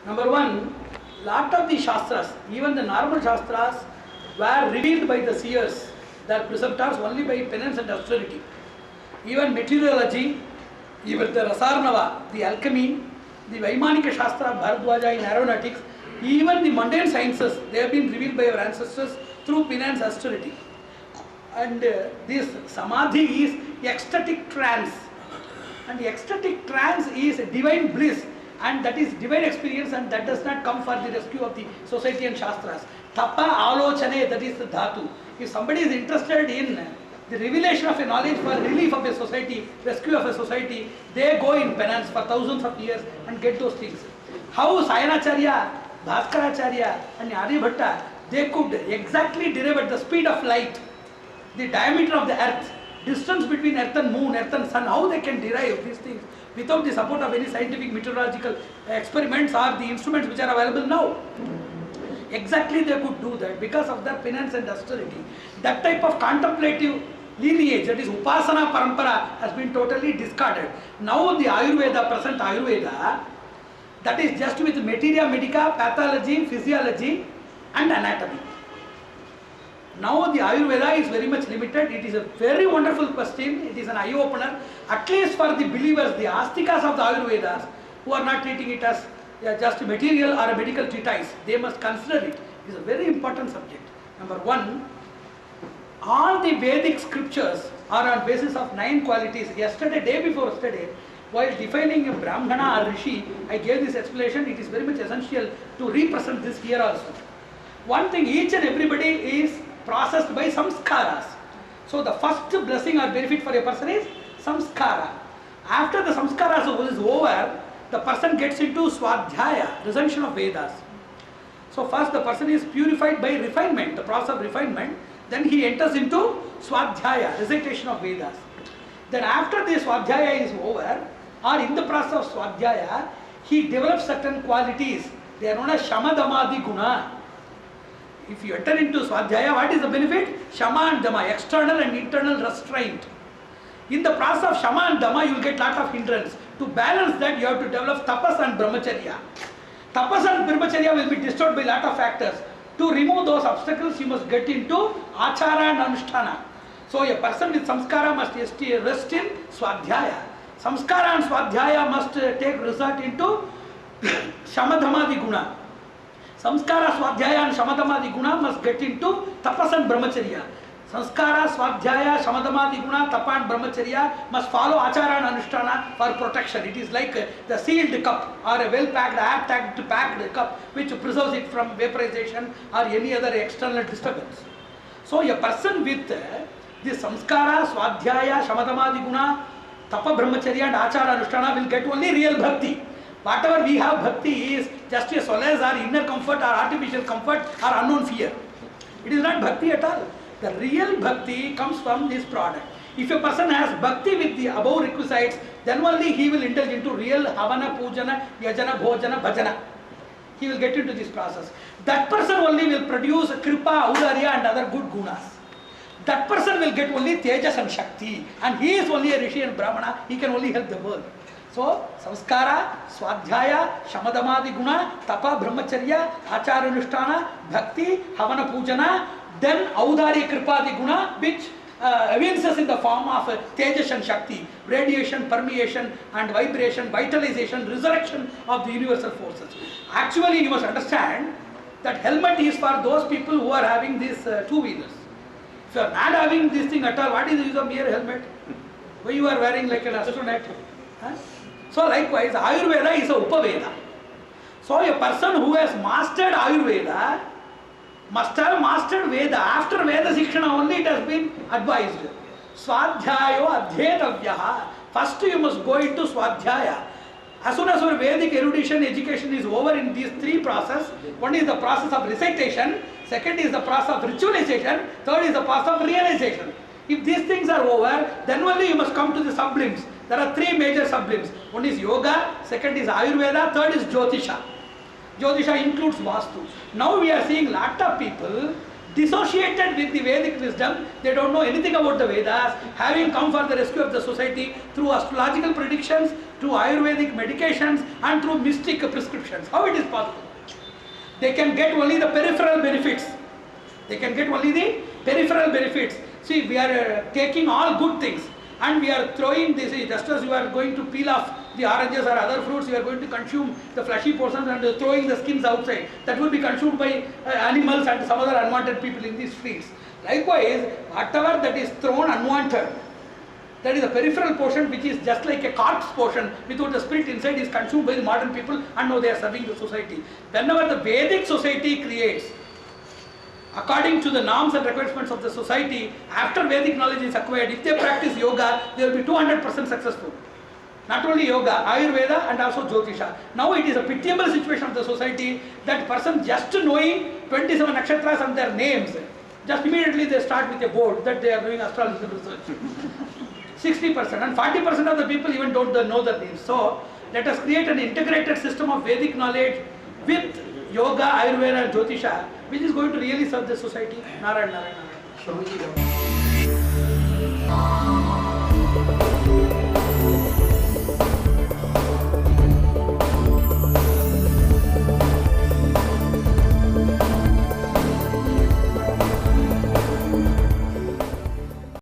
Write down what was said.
Number one, lot of the Shastras, even the normal Shastras, were revealed by the seers, the preceptors only by penance and austerity. Even meteorology, even the Rasarnava, the alchemy, the Vaimanika Shastra, Bharadwaja in aeronautics, even the mundane sciences, they have been revealed by our ancestors through penance austerity. And this Samadhi is ecstatic trance. And the ecstatic trance is divine bliss, and that is divine experience, and that does not come for the rescue of the society and Shastras. Tapa alochane, that is the dhatu. If somebody is interested in the revelation of a knowledge for relief of a society, rescue of a society, they go in penance for thousands of years and get those things. How Sayanacharya, Bhaskaracharya and Aryabhatta, they could exactly derive at the speed of light the diameter of the earth, distance between earth and moon, earth and sun, how they can derive these things without the support of any scientific meteorological experiments or the instruments which are available now. Exactly they could do that because of their penance and austerity. That type of contemplative lineage, that is Upasana Parampara, has been totally discarded. Now the Ayurveda, present Ayurveda, that is just with materia medica, pathology, physiology and anatomy. Now the Ayurveda is very much limited. It is a very wonderful question. It is an eye-opener, at least for the believers, the astikas of the Ayurvedas, who are not treating it as just a material or a medical treatise. They must consider it. It is a very important subject. Number one, all the Vedic scriptures are on basis of 9 qualities. Yesterday, day before yesterday, while defining a Brahmana or Rishi, I gave this explanation. It is very much essential to represent this here also. One thing, each and everybody is processed by samskaras. So the first blessing or benefit for a person is samskara. After the samskara is over, the person gets into swadhyaya, recension of Vedas. So first the person is purified by refinement, the process of refinement. Then he enters into swadhyaya, recitation of Vedas. Then after the swadhyaya is over, or in the process of swadhyaya, he develops certain qualities. They are known as shamadamadi guna. If you enter into Swadhyaya, what is the benefit? Shama and Dama, external and internal restraint. In the process of Shama and Dama, you will get lot of hindrance. To balance that, you have to develop Tapas and Brahmacharya. Tapas and Brahmacharya will be destroyed by lot of factors. To remove those obstacles, you must get into Achara and Anushtana. So a person with Samskara must rest in Swadhyaya. Samskara and Swadhyaya must take result into Shamadhamadi Guna. Samskara, Swadhyaya and Shamadhamadi Guna must get into Tapas and Brahmacharya. Samskara, Swadhyaya, Shamadhamadi Guna, Tapa and Brahmacharya must follow Achara and Anushtana for protection. It is like the sealed cup or a well-packed, packed cup which preserves it from vaporization or any other external disturbance. So a person with this Samskara, Swadhyaya, Shamadhamadi Guna, Tapa, Brahmacharya and Achara Anushtana will get only real bhakti. Whatever we have bhakti is just a solace or inner comfort or artificial comfort or unknown fear. It is not bhakti at all. The real bhakti comes from this product. If a person has bhakti with the above requisites, then only he will indulge into real havana, pujana, yajana, bhojana, bhajana. He will get into this process. That person only will produce kripa, audarya and other good gunas. That person will get only tejas and shakti. And he is only a rishi and brahmana. He can only help the world. So, samskara, swadhyaya, shamadhamadi guna, tapa, brahmacharya, achara anushtana, bhakti, havana pujana, then audarya kripadi guna, which evinces in the form of tejas and shakti, radiation, permeation and vibration, vitalization, resurrection of the universal forces. Actually, you must understand that helmet is for those people who are having these two-wheelers. If you are not having this thing at all, what is the use of mere helmet? Why you are wearing like an astronaut? Huh? So likewise, Ayurveda is a Upaveda. So a person who has mastered Ayurveda must have mastered Veda. After Veda Sikshana only it has been advised. Swadhyayo adhyetavyaha. First you must go into Swadhyaya. As soon as your Vedic erudition, education is over in these 3 processes, one is the process of recitation, second is the process of ritualization, third is the process of realization. If these things are over, then only you must come to the sublimes. There are 3 major sublimes. One is Yoga, second is Ayurveda, third is Jyotisha. Jyotisha includes Vastu. Now we are seeing lot of people, dissociated with the Vedic wisdom. They don't know anything about the Vedas, having come for the rescue of the society through astrological predictions, through Ayurvedic medications, and through mystic prescriptions. How it is possible? They can get only the peripheral benefits. They can get only the peripheral benefits. See, we are taking all good things and we are throwing this, just as you are going to peel off the oranges or other fruits, you are going to consume the fleshy portions and throwing the skins outside. That will be consumed by animals and some other unwanted people in these streets. Likewise, whatever that is thrown unwanted, that is a peripheral portion which is just like a corpse portion without the spirit inside, is consumed by the modern people, and now they are serving the society. Whenever the Vedic society creates, according to the norms and requirements of the society, after Vedic knowledge is acquired, if they practice yoga, they will be 200% successful. Not only yoga, Ayurveda and also Jyotisha. Now it is a pitiable situation of the society that person just knowing 27 nakshatras and their names, just immediately they start with a board that they are doing astrological research. 60% and 40% of the people even don't know their names. So let us create an integrated system of Vedic knowledge with yoga, Ayurveda and Jyotisha, which is going to really serve the society. Narayan, Narayan, Narayan.